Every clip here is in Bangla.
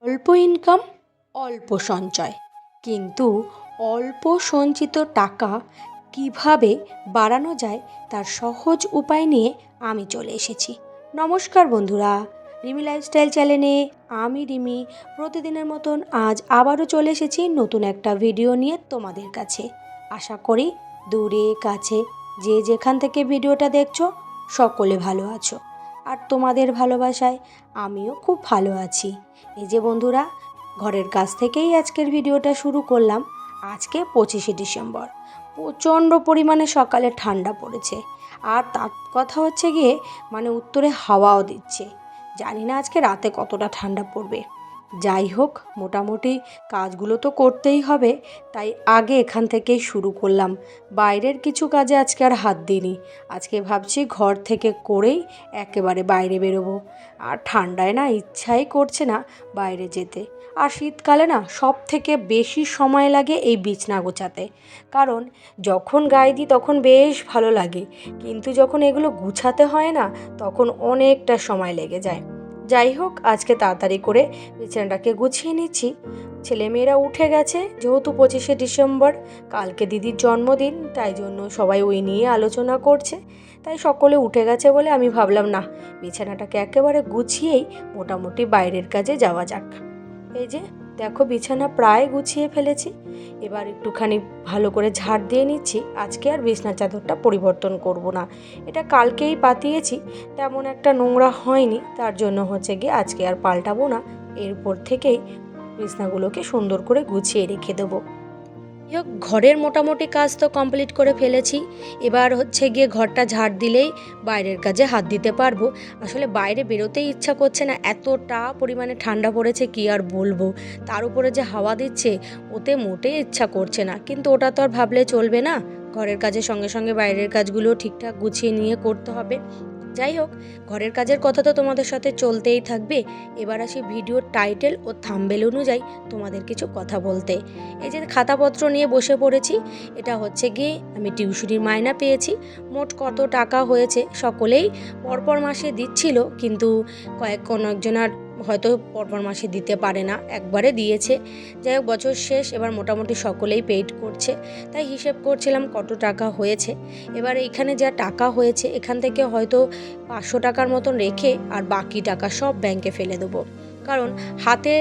অল্প ইনকাম, অল্প সঞ্চয়, কিন্তু অল্প সঞ্চিত টাকা কিভাবে বাড়ানো যায় তার সহজ উপায় নিয়ে আমি চলে এসেছি। নমস্কার বন্ধুরা, রিমি লাইফস্টাইল চ্যানেলে আমি রিমি প্রতিদিনের মতন আজ আবারও চলে এসেছি নতুন একটা ভিডিও নিয়ে তোমাদের কাছে। আশা করি দূরে কাছে যে যেখান থেকে ভিডিওটা দেখছো সকলে ভালো আছো, আর তোমাদের ভালোবাসায় আমিও খুব ভালো আছি। এই যে বন্ধুরা, ঘরের কাছ থেকেই আজকের ভিডিওটা শুরু করলাম। আজকে 25শে ডিসেম্বর, প্রচণ্ড পরিমাণে সকালে ঠান্ডা পড়েছে, আর তার কথা হচ্ছে গিয়ে উত্তরে হাওয়াও দিচ্ছে। জানি না আজকে রাতে কতটা ঠান্ডা পড়বে। যাই হোক, মোটামুটি কাজগুলো তো করতেই হবে, তাই আগে এখান থেকেই শুরু করলাম। বাইরের কিছু কাজে আজকে আর হাত দিইনি। আজকে ভাবছি ঘর থেকে করেই একেবারে বাইরে বেরোবো। আর ঠান্ডায় না ইচ্ছাই করছে না বাইরে যেতে। আর শীতকালে না সব থেকে বেশি সময় লাগে এই বিছনা গোছাতে, কারণ যখন গায়ে দিই তখন বেশ ভালো লাগে, কিন্তু যখন এগুলো গুছাতে হয় না তখন অনেকটা সময় লেগে যায়। যাই হোক, আজকে তাড়াতাড়ি করে বিছানাটাকে গুছিয়ে নিচ্ছি। ছেলেমেয়েরা উঠে গেছে, যেহেতু 25শে ডিসেম্বর কালকে দিদির জন্মদিন, তাই জন্য সবাই ওই নিয়ে আলোচনা করছে। তাই সকলে উঠে গেছে বলে আমি ভাবলাম না, বিছানাটাকে একেবারে গুছিয়েই মোটামুটি বাইরের কাজে যাওয়া যাক। এই যে দেখো, বিছানা প্রায় গুছিয়ে ফেলেছি। এবার একটুখানি ভালো করে ঝাড় দিয়ে নিচ্ছি। আজকে আর বিছনা চাদরটা পরিবর্তন করব না, এটা কালকেই পাতিয়েছি, তেমন একটা নোংরা হয়নি, তার জন্য হচ্ছে গিয়ে আজকে আর পাল্টাবো না। এরপর থেকেই বিছনাগুলোকে সুন্দর করে গুছিয়ে রেখে দেবো। ঘরের মোটামুটি কাজ তো কমপ্লিট করে ফেলেছি। এবার হচ্ছে গিয়ে ঘরটা ঝাড় দিলেই বাইরের কাজে হাত দিতে পারবো। আসলে বাইরে বেরোতেই ইচ্ছা করছে না, এতটা পরিমাণে ঠান্ডা পড়েছে কি আর বলবো। তার উপরে যে হাওয়া দিচ্ছে, ওতে মোটেই ইচ্ছা করছে না, কিন্তু ওটা তো আর ভাবলে চলবে না। ঘরের কাজের সঙ্গে সঙ্গে বাইরের কাজগুলো ঠিকঠাক গুছিয়ে নিয়ে করতে হবে। যাই হোক, ঘরের কাজের কথা তো তোমাদের সাথে চলতেই থাকবে। এবার আসি ভিডিওর টাইটেল ও থাম্বনেল অনুযায়ী তোমাদের কিছু কথা বলতে। এই যে খাতাপত্র নিয়ে বসে পড়েছি, এটা হচ্ছে গিয়ে আমি টিউশনির মাইনা পেয়েছি। মোট কত টাকা হয়েছে সকলেই পরপর মাসে দিচ্ছিল, কিন্তু কোনো একজনার হয়তো পরপর মাসে দিতে পারে না, একবারে দিয়েছে। যাই হোক, বছর শেষ, এবার মোটামুটি সকলেই পেইড করছে, তাই হিসেব করছিলাম কত টাকা হয়েছে। এবার এখানে যা টাকা হয়েছে, এখান থেকে হয়তো 500 টাকার মতন রেখে আর বাকি টাকা সব ব্যাংকে ফেলে দেবো, কারণ হাতে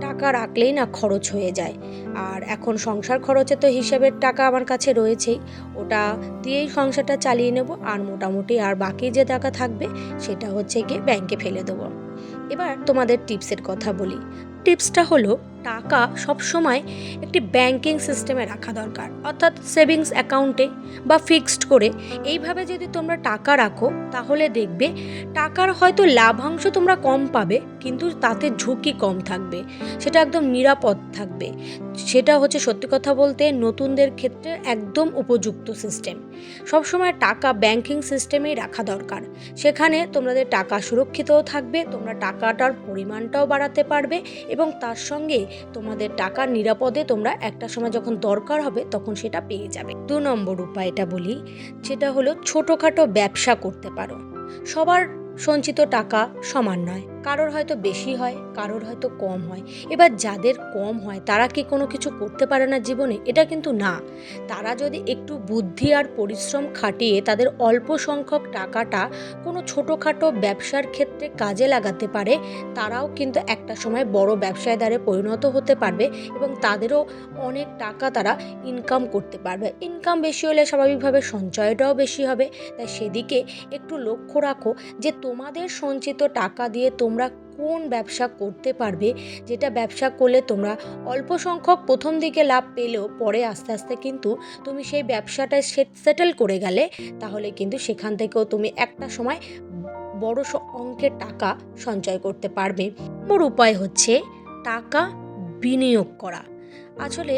টাকা রাখলেই না খরচ হয়ে যায়। আর এখন সংসার খরচে তো হিসেবের টাকা আমার কাছে রয়েছেই, ওটা দিয়েই সংসারটা চালিয়ে নেব। আর মোটামুটি আর বাকি যে টাকা থাকবে সেটা হচ্ছে গিয়ে ব্যাংকে ফেলে দেবো। এবার তোমাদের টিপসের কথা বলি। টিপসটা হলো, টাকা সবসময় একটি ব্যাংকিং সিস্টেমে রাখা দরকার, অর্থাৎ সেভিংস অ্যাকাউন্টে বা ফিক্সড করে। এইভাবে যদি তোমরা টাকা রাখো তাহলে দেখবে টাকার হয়তো লাভাংশ তোমরা কম পাবে, কিন্তু তাতে ঝুঁকি কম থাকবে, সেটা একদম নিরাপদ থাকবে। সেটা হচ্ছে সত্যি কথা বলতে নতুনদের ক্ষেত্রে একদম উপযুক্ত সিস্টেম। সবসময় টাকা ব্যাংকিং সিস্টেমেই রাখা দরকার, সেখানে তোমাদের টাকা সুরক্ষিতও থাকবে, তোমরা টাকাটার পরিমাণটাও বাড়াতে পারবে, এবং তার সঙ্গে তোমাদের টাকার নিরাপদে তোমরা একটা সময় যখন দরকার হবে তখন সেটা পেয়ে যাবে। 2 নম্বর উপায়টা বলি, সেটা হলো ছোটোখাটো ব্যবসা করতে পারো। সবার সঞ্চিত টাকা সমান নয়, কারোর হয়তো বেশি হয়, কারোর হয়তো কম হয়। এবার যাদের কম হয় তারা কি কোনো কিছু করতে পারে না জীবনে? এটা কিন্তু না। তারা যদি একটু বুদ্ধি আর পরিশ্রম খাটিয়ে তাদের অল্প সংখ্যক টাকাটা কোনো ছোটোখাটো ব্যবসার ক্ষেত্রে কাজে লাগাতে পারে, তারাও কিন্তু একটা সময় বড় ব্যবসায়দারে পরিণত হতে পারবে, এবং তাদেরও অনেক টাকা তারা ইনকাম করতে পারবে। ইনকাম বেশি হলে স্বাভাবিকভাবে সঞ্চয়টাও বেশি হবে, তাই সেদিকে একটু লক্ষ্য রাখো যে তোমাদের সঞ্চিত টাকা দিয়ে তোমরা কোন ব্যবসা করতে পারবে, যেটা ব্যবসা করলে তোমরা অল্প সংখ্যক প্রথম দিকে লাভ পেলেও পরে আস্তে আস্তে কিন্তু তুমি সেই ব্যবসাটায় সেটেল করে গেলে, তাহলে কিন্তু সেখান থেকেও তুমি একটা সময় বড় অঙ্কের টাকা সঞ্চয় করতে পারবে। মোর উপায় হচ্ছে টাকা বিনিয়োগ করা। আসলে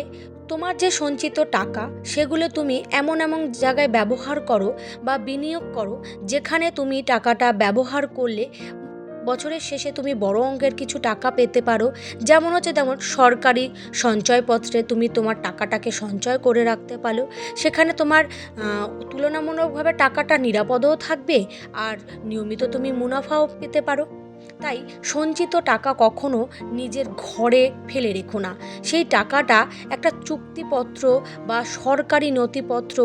তোমার যে সঞ্চিত টাকা সেগুলো তুমি এমন এমন জায়গায় ব্যবহার করো বা বিনিয়োগ করো, যেখানে তুমি টাকাটা ব্যবহার করলে বছরের শেষে তুমি বড় অঙ্কের কিছু টাকা পেতে পারো। যেমন হচ্ছে তেমন সরকারি সঞ্চয়পত্রে তুমি তোমার টাকাটাকে সঞ্চয় করে রাখতে পারো, সেখানে তোমার তুলনামূলকভাবে টাকাটা নিরাপদও থাকবে, আর নিয়মিত তুমি মুনাফাও পেতে পারো। তাই সঞ্চিত টাকা কখনো নিজের ঘরে ফেলে রেখো না। সেই টাকাটা একটা চুক্তিপত্র বা সরকারি নথিপত্র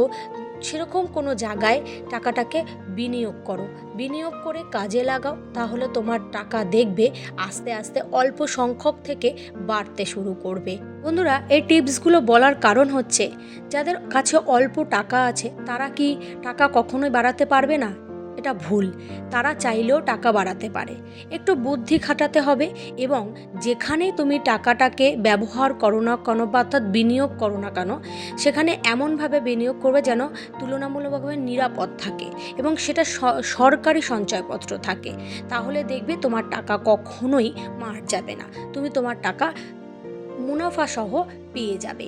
সেরকম কোনো জায়গায় টাকাটাকে বিনিয়োগ করো, বিনিয়োগ করে কাজে লাগাও। তাহলে তোমার টাকা দেখবে আস্তে আস্তে অল্প সংখ্যক থেকে বাড়তে শুরু করবে। বন্ধুরা, এই টিপসগুলো বলার কারণ হচ্ছে, যাদের কাছে অল্প টাকা আছে তারা কি টাকা কখনোই বাড়াতে পারবে না? এটা ভুল। তারা চাইলেও টাকা বাড়াতে পারে। একটু বুদ্ধি খাটাতে হবে এবং যেখানে তুমি টাকাটাকে ব্যবহার করো না কেন বা অর্থাৎ বিনিয়োগ করো না কেন, সেখানে এমনভাবে বিনিয়োগ করবে যেন তুলনামূলকভাবে নিরাপদ থাকে এবং সেটা সরকারি সঞ্চয়পত্র থাকে। তাহলে দেখবে তোমার টাকা কখনোই মার যাবে না, তুমি তোমার টাকা মুনাফা সহ পেয়ে যাবে।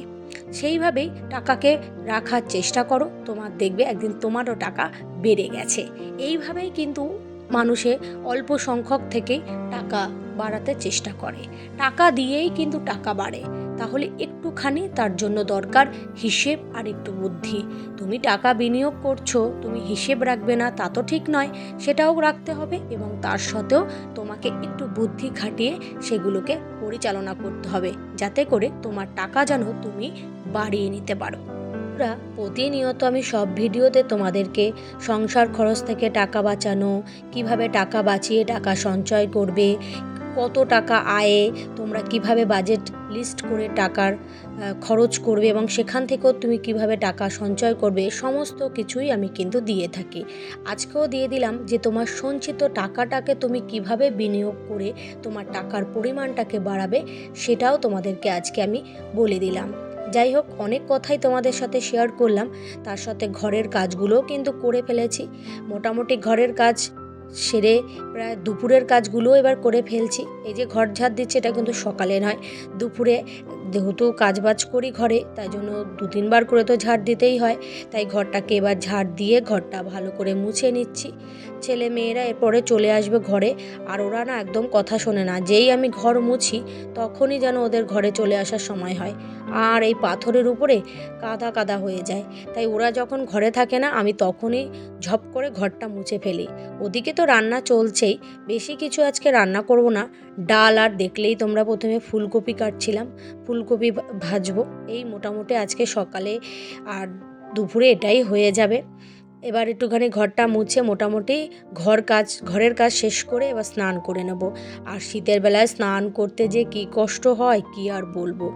সেইভাবেই টাকাকে রাখার চেষ্টা করো, তোমার দেখবে একদিন তোমারও টাকা বেড়ে গেছে। এইভাবেই কিন্তু মানুষে অল্প সংখ্যক থেকেই টাকা বাড়াতে চেষ্টা করে। টাকা দিয়েই কিন্তু টাকা বাড়ে। তাহলে একটুখানি তার জন্য দরকার হিসেব আর একটু বুদ্ধি। তুমি টাকা বিনিয়োগ করছো, তুমি হিসেব রাখবে না তা তো ঠিক নয়, সেটাও রাখতে হবে এবং তার সাথেও তোমাকে একটু বুদ্ধি খাটিয়ে সেগুলোকে পরিচালনা করতে হবে, যাতে করে তোমার টাকা যেন তুমি বাড়িয়ে নিতে পারো। প্রতিনিয়ত আমি সব ভিডিওতে তোমাদেরকে সংসার খরচ থেকে টাকা বাঁচানো, কিভাবে টাকা বাঁচিয়ে টাকা সঞ্চয় করবে, কত টাকা আয়ে তোমরা কিভাবে বাজেট লিস্ট করে টাকার খরচ করবে এবং সেখান থেকেও তুমি কিভাবে টাকা সঞ্চয় করবে, সমস্ত কিছুই আমি কিন্তু দিয়ে থাকি। আজকেও দিয়ে দিলাম যে তোমার সঞ্চিত টাকাটাকে তুমি কিভাবে বিনিয়োগ করে তোমার টাকার পরিমাণটাকে বাড়াবে, সেটাও তোমাদেরকে আজকে আমি বলে দিলাম। যাই হোক, অনেক কথাই তোমাদের সাথে শেয়ার করলাম, তার সাথে ঘরের কাজগুলোও কিন্তু করে ফেলেছি। মোটামুটি ঘরের কাজ সেরে প্রায় দুপুরের কাজগুলোও এবার করে ফেলছি। এই যে ঘর ঝাড় দিচ্ছে, এটা কিন্তু সকালে নয়, দুপুরে। যেহেতু কাজবাজ করি ঘরে, তাই জন্য 2-3 বার করে তো ঝাড় দিতেই হয়। তাই ঘরটাকে এবার ঝাড় দিয়ে ঘরটা ভালো করে মুছে নিচ্ছি। ছেলে মেয়েরা এরপরে চলে আসবে ঘরে, আর ওরা না একদম কথা শোনে না। যেই আমি ঘর মুছি তখনই যেন ওদের ঘরে চলে আসার সময় হয়, আর এই পাথরের উপরে কাদা কাদা হয়ে যায়। তাই ওরা যখন ঘরে থাকে না, আমি তখনই ঝপ করে ঘরটা মুছে ফেলি। ওদিকে তো রান্না চলছেই, বেশি কিছু আজকে রান্না করব না। ডাল, আর দেখলেই তোমরা প্রথমে ফুলকপি কাটছিলাম, ফুলকপি ভাজবো। এই মোটামুটি আজকে সকালে আর দুপুরে এটাই হয়ে যাবে। এবার একটুখানি ঘরটা মুছে মোটামুটি ঘরের কাজ শেষ করে এবার স্নান করে নেব। আর শীতের বেলায় স্নান করতে যে কী কষ্ট হয় কি আর বলবো।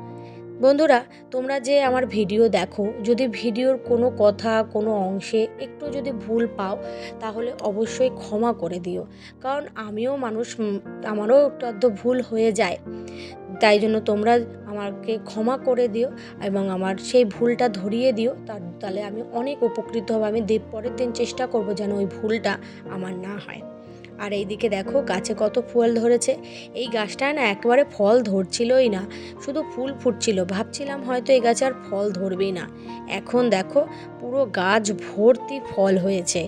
বন্ধুরা, তোমরা যে আমার ভিডিও দেখো, যদি ভিডিওর কোনো কথা কোনো অংশে একটু যদি ভুল পাও তাহলে অবশ্যই ক্ষমা করে দিও। কারণ আমিও মানুষ, আমারও একটু আধটু ভুল হয়ে যায়। তাই জন্য তোমরা আমাকে ক্ষমা করে দিও এবং আমার সেই ভুলটা ধরিয়ে দিও। তাহলে আমি অনেক উপকৃত হব। আমি পরের দিন চেষ্টা করব যেন ওই ভুলটা আমার না হয়। আর এইদিকে দেখো গাছে কত ফুল ধরেছে। এই গাছটায় না একবারে ফল ধরছিলই না, শুধু ফুল ফুটছিল। ভাবছিলাম হয়তো এই গাছে আর ফল ধরবেই না। এখন দেখো পুরো গাছ ভর্তি ফল হয়েছে।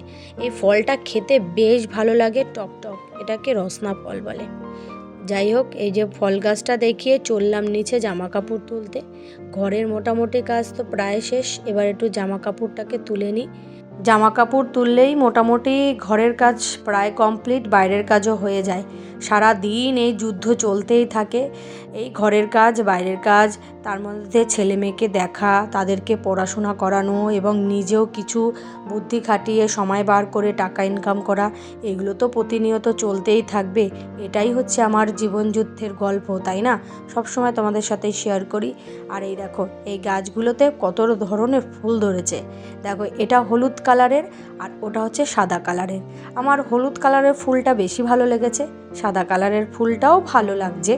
এই ফলটা খেতে বেশ ভালো লাগে, টক টক। এটাকে রসনা ফল বলে। যাই হোক, এই যে ফল গাছটা দেখিয়ে চললাম নিচে জামা কাপড় তুলতে। ঘরের মোটামুটি কাজ তো প্রায় শেষ, এবার একটু জামা কাপড়টাকে তুলে নিই। জামা কাপড় তুললেই মোটামুটি ঘরের কাজ প্রায় কমপ্লিট, বাইরের কাজও হয়ে যায়। সারা দিন এই যুদ্ধ চলতেই থাকে, এই ঘরের কাজ বাইরের কাজ, তার মধ্যে ছেলে মেয়েকে দেখা, তাদেরকে পড়াশোনা করানো এবং নিজেও কিছু বুদ্ধি খাটিয়ে সময় বার করে টাকা ইনকাম করা, এগুলো তো প্রতিনিয়ত চলতেই থাকবে। এটাই হচ্ছে আমার জীবন যুদ্ধের গল্প, তাই না? সবসময় তোমাদের সাথে শেয়ার করি। আর এই দেখো, এই গাছগুলোতে কত ধরনের ফুল ধরেছে। দেখো, এটা হলুদ কালারের আর ওটা হচ্ছে সাদা কালারের। আমার হলুদ কালারের ফুলটা বেশি ভালো লেগেছে, সাদা কালারের ফুলটাও ভালো লাগছে।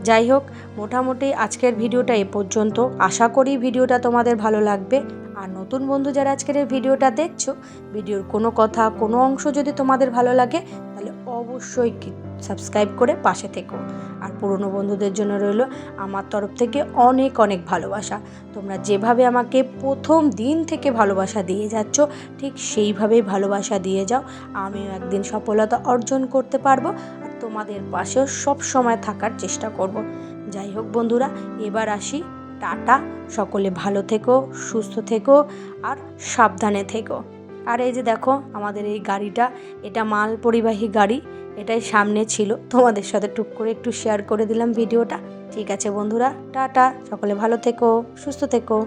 যাই হোক, মোটামুটি আজকের ভিডিওটা এ পর্যন্ত। আশা করি ভিডিওটা তোমাদের ভালো লাগবে। আর নতুন বন্ধু যারা আজকের এই ভিডিওটা দেখছো, ভিডিওর কোনো কথা কোনো অংশ যদি তোমাদের ভালো লাগে তাহলে অবশ্যই সাবস্ক্রাইব করে পাশে থেকো। আর পুরনো বন্ধুদের জন্য রইল আমার তরফ থেকে অনেক অনেক ভালোবাসা। তোমরা যেভাবে আমাকে প্রথম দিন থেকে ভালোবাসা দিয়ে যাচ্ছ, ঠিক সেইভাবেই ভালোবাসা দিয়ে যাও। আমিও একদিন সফলতা অর্জন করতে পারবো আর তোমাদের পাশেও সব সময় থাকার চেষ্টা করব। যাই হোক বন্ধুরা, এবার আসি, টাটা। সকলে ভালো থেকো, সুস্থ থেকো আর সাবধানে থেকো। আর এই যে দেখো আমাদের এই গাড়িটা, এটা মাল পরিবাহী গাড়ি। এটাই সামনে ছিল, তোমাদের সাথে টুক করে একটু শেয়ার করে দিলাম ভিডিওটা। ঠিক আছে বন্ধুরা, টাটা, সকলে ভালো থেকো, সুস্থ থেকো।